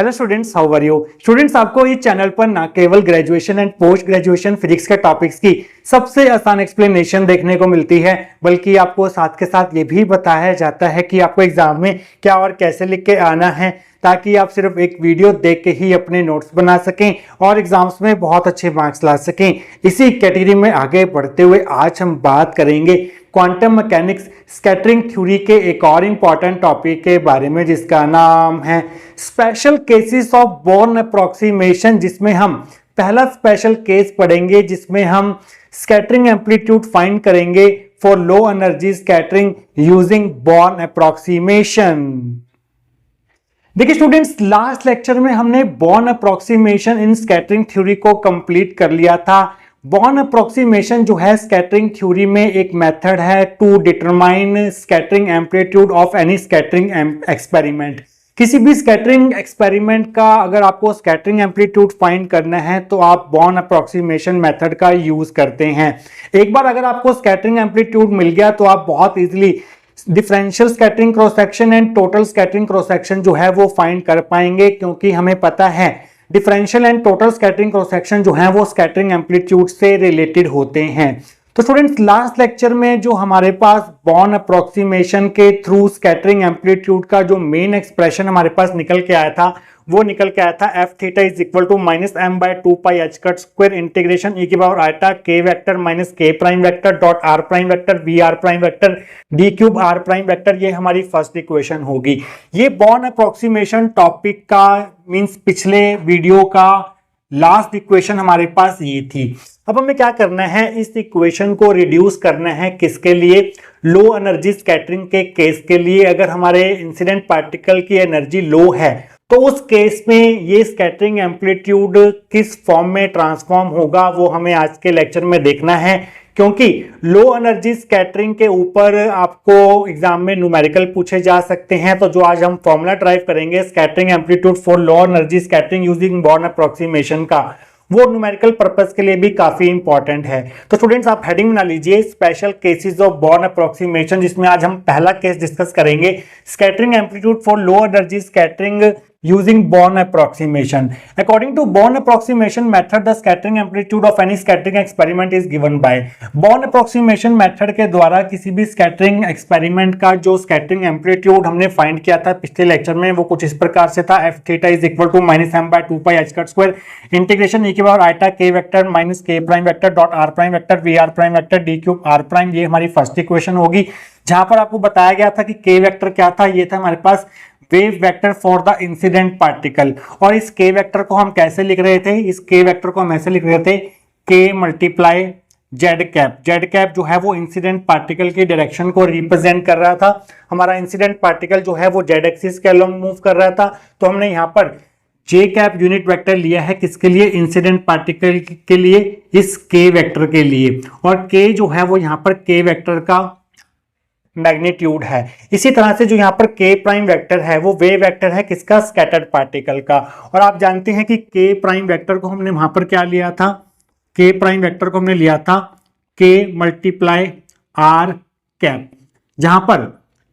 Hello students, how are you students. आपको इस channel पर ना केवल graduation and post graduation physics के टॉपिक्स की सबसे आसान एक्सप्लेनेशन देखने को मिलती है, बल्कि आपको साथ के साथ ये भी बताया जाता है कि आपको एग्जाम में क्या और कैसे लिख के आना है, ताकि आप सिर्फ एक वीडियो देख के ही अपने नोट्स बना सकें और एग्जाम्स में बहुत अच्छे मार्क्स ला सकें। इसी कैटेगरी में आगे बढ़ते हुए आज हम बात करेंगे क्वांटम मैकेनिक्स स्कैटरिंग थ्योरी के एक और इम्पॉर्टेंट टॉपिक के बारे में, जिसका नाम है special cases of Born approximation, जिसमें हम पहला स्पेशल केस पढ़ेंगे जिसमें हम स्कैटरिंग एम्पलीट्यूड फाइंड करेंगे for low energy scattering using Born approximation. देखिए स्टूडेंट्स, लास्ट लेक्चर में हमने Born approximation in scattering theory को कंप्लीट कर लिया था। बोर्न अप्रोक्सीमेशन जो है स्कैटरिंग थ्योरी में एक मेथड है to determine scattering amplitude of any scattering experiment. किसी भी स्कैटरिंग एक्सपेरिमेंट का अगर आपको स्कैटरिंग एम्पलीट्यूड फाइंड करना है तो आप बोर्न अप्रोक्सीमेशन मेथड का यूज करते हैं। एक बार अगर आपको स्कैटरिंग एम्पलीट्यूड मिल गया तो आप बहुत easily differential scattering cross section and total scattering cross section जो है वो फाइंड कर पाएंगे, क्योंकि हमें पता है differential and total scattering cross section जो है वो स्कैटरिंग एम्पलीट्यूड से रिलेटेड होते हैं। तो स्टूडेंट्स, लास्ट लेक्चर में जो हमारे पास बोर्न अप्रोक्सीमेशन के थ्रू स्कैटरिंग एम्पलीट्यूड का जो मेन एक्सप्रेशन हमारे पास निकल के आया था, वो निकल के आया था F theta is equal to minus M by 2 pi H cut square integration E की power iota K vector minus K prime vector dot R prime vector V are prime vector D cube are prime vector. ये हमारी first equation होगी। ये Born approximation topic का means पिछले video का last equation हमारे पास ये थी। अब हमें क्या करना है, इस इक्वेशन को रिड्यूस करना है किसके लिए, लो एनर्जी स्कैटरिंग के केस के लिए। अगर हमारे इंसिडेंट पार्टिकल की एनर्जी लो है तो उस केस में ये स्कैटरिंग एम्पलीट्यूड किस फॉर्म में ट्रांसफॉर्म होगा वो हमें आज के लेक्चर में देखना है, क्योंकि लो एनर्जी स्कैटरिंग के ऊपर आपको एग्जाम में न्यूमेरिकल पूछे जा सकते हैं। तो जो आज हम फॉर्मूला ड्राइव करेंगे scattering amplitude for low energy scattering using Born approximation का, वो न्यूमेरिकल पर्पस के लिए भी काफी इंपॉर्टेंट है। तो स्टूडेंट्स, आप हेडिंग बना लीजिए special cases of Born approximation, जिसमें आज हम पहला केस डिस्कस करेंगे scattering amplitude for low energy scattering using Born approximation. According to Born approximation method, the scattering amplitude of any scattering experiment is given by Born approximation method के द्वारा किसी भी scattering experiment का जो scattering amplitude हमने find किया था पिछले लेक्चर में, वो कुछ इस प्रकार से था f theta is equal to minus m by 2 pi h cut square integration e की power eta k vector minus k prime vector dot r prime vector v r prime vector d cube r prime. ये हमारी first equation होगी, जहां पर आपको बताया गया था कि k वेक्टर क्या था, ये था हमारे पास wave vector for the incident particle. और इस के वेक्टर को हम कैसे लिख रहे थे, इस के वेक्टर को हम ऐसे लिख रहे थे के multiply Z cap. Z cap जो है वो इंसिडेंट पार्टिकल की डायरेक्शन को रिप्रेजेंट कर रहा था। हमारा इंसिडेंट पार्टिकल जो है वो जेड एक्सिस के अलोंग मूव कर रहा था, तो हमने यहाँ पर जे कैप यूनिट वेक्टर लिया है किसके लिए, इंसिडेंट पार्टिकल के लिए, इस के वेक्टर के लिए। और के जो है वो यहाँ पर के वेक्टर का मैग्नीट्यूड है। इसी तरह से जो यहाँ पर के प्राइम वेक्टर है वो वेव वेक्टर है किसका, स्कैटर्ड पार्टिकल का। और आप जानते हैं कि के प्राइम वेक्टर को हमने वहां पर क्या लिया था, के प्राइम वेक्टर को हमने लिया था के मल्टीप्लाई आर कैप, जहां पर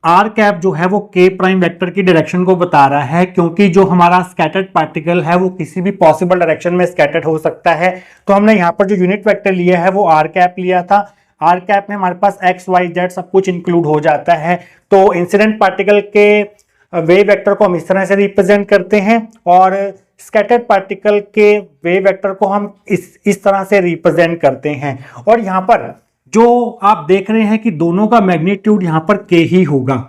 आर कैप जो है वो के प्राइम वेक्टर की डायरेक्शन को बता रहा है, क्योंकि जो हमारा स्कैटर्ड पार्टिकल है वो किसी भी पॉसिबल डायरेक्शन में स्कैटर्ड हो सकता है। तो हमने यहाँ पर जो यूनिट वेक्टर लिया है वो आर कैप लिया था। आर कैप में हमारे पास एक्स वाई जेड सब कुछ इंक्लूड हो जाता है। तो इंसिडेंट पार्टिकल के वेव वेक्टर को हम इस तरह से रिप्रेजेंट करते हैं और स्कैटर्ड पार्टिकल के वेव वेक्टर को हम इस तरह से रिप्रेजेंट करते हैं। और यहाँ पर जो आप देख रहे हैं कि दोनों का मैग्नीट्यूड यहाँ पर के ही होगा,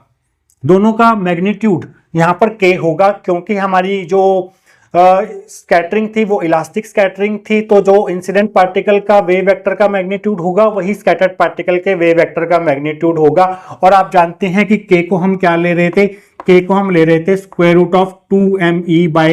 दोनों का मैग्नीट्यूड यहाँ पर के होगा, क्योंकि हमारी जो स्कैटरिंग थी वो इलास्टिक स्कैटरिंग थी। तो जो इंसिडेंट पार्टिकल का वेव वेक्टर का मैग्नीट्यूड होगा वही स्कैटर्ड पार्टिकल के वेव वेक्टर का मैग्नीट्यूड होगा। और आप जानते हैं कि के को हम क्या ले रहे थे, के को हम ले रहे थे square root of 2me by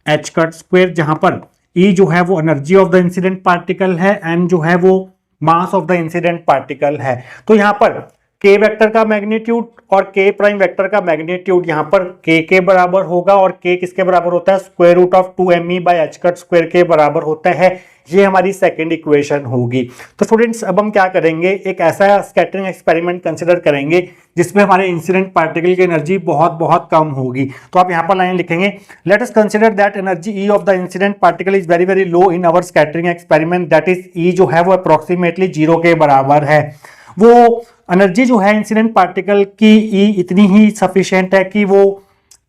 h cut square, जहां पर e जो है वो energy of the incident particle है, m जो है वो mass of the incident particle है। तो यहाँ पर के वेक्टर का मैग्नीट्यूड और के प्राइम वेक्टर का मैग्नीट्यूड यहाँ पर के बराबर होगा, और के किसके बराबर होता है, square root of 2me by h cut square के बराबर होता है। ये हमारी सेकंड इक्वेशन होगी। तो स्टूडेंट्स अब हम क्या करेंगे, एक ऐसा स्कैटरिंग एक्सपेरिमेंट कंसिडर करेंगे जिसमें हमारे इंसिडेंट पार्टिकल की एनर्जी बहुत बहुत कम होगी। तो आप यहाँ पर लाइन लिखेंगे, let us consider that energy E of the incident particle is very very low in our scattering experiment, that is E जो है वो अप्रोक्सीमेटली 0 के बराबर है। वो एनर्जी जो है इंसिडेंट पार्टिकल की ई इतनी ही सफिशिएंट है कि वो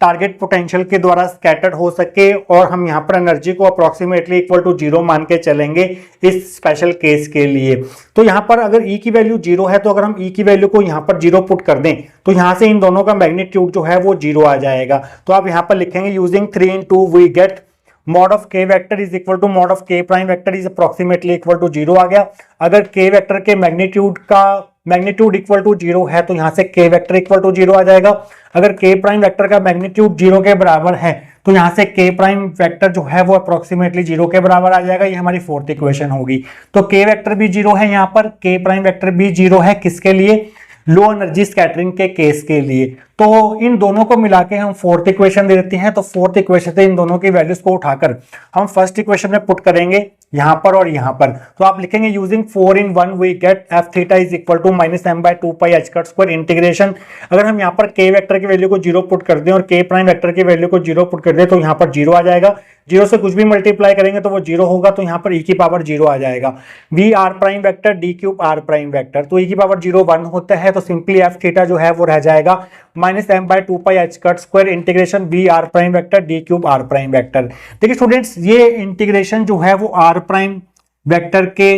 टारगेट पोटेंशियल के द्वारा स्कैटर्ड हो सके, और हम यहाँ पर एनर्जी को अप्रोक्सीमेटली इक्वल टू 0 मान के चलेंगे इस स्पेशल केस के लिए। तो यहाँ पर अगर ई की वैल्यू 0 है, तो अगर हम ई की वैल्यू को यहाँ पर 0 पुट कर दें तो यहाँ से इन दोनों का मैग्नीट्यूड जो है वो 0 आ जाएगा। तो आप यहाँ पर लिखेंगे using 3 into we get mod of k vector is equal to mod of k prime vector is approximately equal to 0 आ गया। अगर के वेक्टर के मैग्नीट्यूड इक्वल टू 0 है तो यहाँ से के वेक्टर इक्वल टू 0 आ जाएगा। अगर के प्राइम वेक्टर का मैग्नीट्यूड 0 के बराबर है तो यहाँ से के प्राइम वेक्टर जो है वो अप्रोक्सीमेटली 0 के बराबर आ जाएगा। ये हमारी फोर्थ इक्वेशन होगी। तो के वेक्टर भी 0 है, यहाँ पर के प्राइम वेक्टर भी 0 है, किसके लिए, लो एनर्जी स्कैटरिंग के केस के लिए। तो इन दोनों को मिला के हम फोर्थ इक्वेशन दे देते हैं। तो फोर्थ इक्वेशन से इन दोनों की वैल्यूज को उठाकर हम फर्स्ट इक्वेशन में पुट करेंगे, यहाँ पर और यहाँ पर। तो आप लिखेंगे using 4 in 1 we get f theta is equal to -m/2 pi H cut square integration. अगर हम यहाँ पर के वेक्टर की वैल्यू को 0 पुट कर दें और के प्राइम वेक्टर की वैल्यू को 0 पुट कर दें तो यहाँ पर 0 आ जाएगा। 0 से कुछ भी मल्टीप्लाई करेंगे तो वो 0 होगा, तो यहाँ पर e की पावर 0 आ जाएगा। V are prime vector D cube are prime vector, तो e की पावर 0 1 होता है, तो सिंपली एफ थीटा जो है वो रह जाएगा -m/2 pi H cut square integration v are prime vector D cube are prime vector. देखिए स्टूडेंट्स, ये इंटीग्रेशन जो है वो आर प्राइम वेक्टर के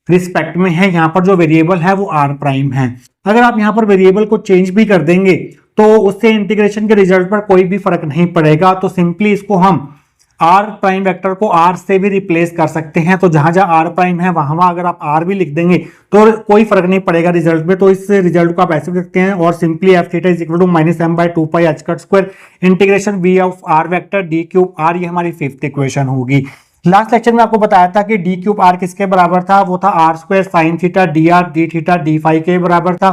रिस्पेक्ट में है। यहाँ पर जो वेरिएबल है वो आर प्राइम है। अगर आप यहाँ पर वेरिएबल को चेंज भी कर देंगे तो उससे इंटीग्रेशन के रिजल्ट पर कोई भी फर्क नहीं पड़ेगा। तो सिंपली इसको हम आर प्राइम वेक्टर को आर से भी रिप्लेस कर सकते हैं। तो जहां जहां आर प्राइम है वहां अगर आप आर भी लिख देंगे तो कोई फर्क नहीं पड़ेगा रिजल्ट में। तो इस रिजल्ट को आप ऐसे लिख सकते हैं, और simply f theta is equal to -m/2 pi H cut square integration v of r vector D cube r. ये हमारी फिफ्थ इक्वेशन होगी। लास्ट लेक्चर में आपको बताया था कि डी क्यूब आर किसके बराबर था, वो था r square sine theta d r d theta d phi के बराबर था।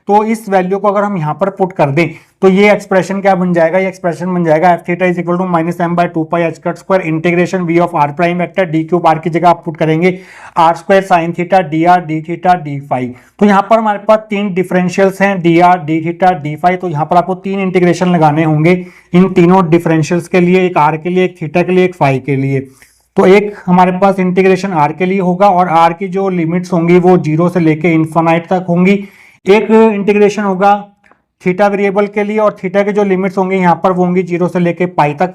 तो इस वैल्यू को अगर हम यहाँ पर पुट कर दें तो ये एक्सप्रेशन क्या बन जाएगा, ये एक्सप्रेशन बन जाएगा f theta is equal to -m/2 pi H cut square integration v of r prime vector D cube r की जगह आप पुट करेंगे r square sine theta d r d theta d phi. तो यहाँ पर हमारे पास 3 डिफरेंशियल्स हैं, d r d theta d phi. तो यहाँ पर आपको 3 इंटीग्रेशन लगाने होंगे इन तीनों डिफरेंशियल्स के लिए, एक आर के लिए, एक थीटा के लिए, एक फाई के लिए। तो एक हमारे पास इंटीग्रेशन आर के लिए होगा और आर की जो लिमिट्स होंगी वो 0 से लेके इन्फिनाइट तक होंगी। एक इंटीग्रेशन होगा थीटा वेरिएबल के लिए और थीटा के जो लिमिट्स होंगी यहाँ पर वो होंगी 0 से लेके पाई तक।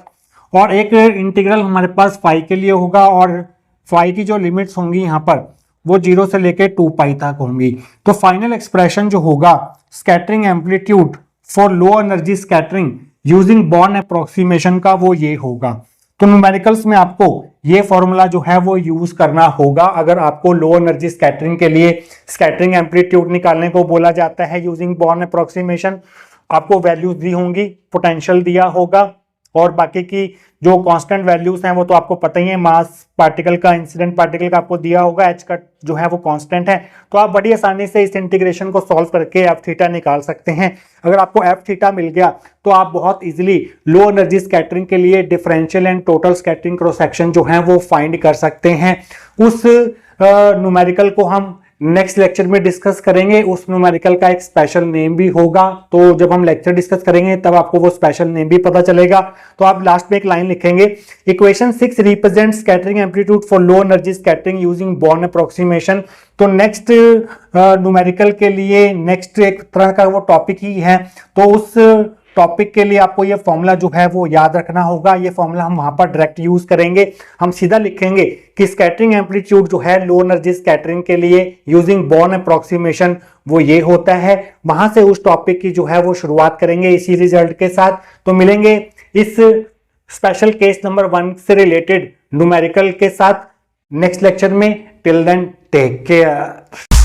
और एक इंटीग्रल हमारे पास फाई के लिए होगा और फाई की जो लिमिट्स होंगी यहाँ पर वो 0 से लेके 2 पाई तक होंगी। तो फाइनल एक्सप्रेशन जो होगा scattering amplitude for low energy scattering using born approximation का वो ये होगा। तो न्यूमेरिकल्स में आपको ये फॉर्मूला जो है वो यूज करना होगा अगर आपको लो एनर्जी स्कैटरिंग के लिए स्कैटरिंग एम्पलीट्यूड निकालने को बोला जाता है यूजिंग बॉर्न अप्रोक्सीमेशन। आपको वैल्यूज दी होंगी, पोटेंशियल दिया होगा और बाकी की जो कांस्टेंट वैल्यूज हैं वो तो आपको पता ही है, मास पार्टिकल का, इंसिडेंट पार्टिकल का आपको दिया होगा, एच का जो है वो कांस्टेंट है। तो आप बड़ी आसानी से इस इंटीग्रेशन को सॉल्व करके एफ थीटा निकाल सकते हैं। अगर आपको एफ थीटा मिल गया तो आप बहुत इजीली लो एनर्जी स्कैटरिंग के लिए differential and total scattering cross section जो है वो फाइंड कर सकते हैं। उस न्यूमेरिकल को हम नेक्स्ट लेक्चर में डिस्कस करेंगे। उस न्यूमेरिकल का एक स्पेशल नेम भी होगा, तो जब हम लेक्चर डिस्कस करेंगे तब आपको वो स्पेशल नेम भी पता चलेगा। तो आप लास्ट में एक लाइन लिखेंगे, equation 6 represent scattering amplitude for low energy scattering using born approximation. तो नेक्स्ट न्यूमेरिकल के लिए नेक्स्ट एक तरह का वो टॉपिक ही है, तो उस टॉपिक के लिए आपको ये फॉर्मूला जो है वो याद रखना होगा। ये फॉर्मूला हम वहां पर डायरेक्ट यूज करेंगे। हम सीधा लिखेंगे कि स्कैटरिंग एम्पलीट्यूड जो है लो एनर्जी स्कैटरिंग के लिए यूजिंग बॉर्न अप्रोक्सीमेशन वो ये होता है। वहां से उस टॉपिक की जो है वो शुरुआत करेंगे इसी रिजल्ट के साथ। तो मिलेंगे इस स्पेशल केस नंबर 1 से रिलेटेड न्यूमेरिकल के साथ नेक्स्ट लेक्चर में। Till then take care.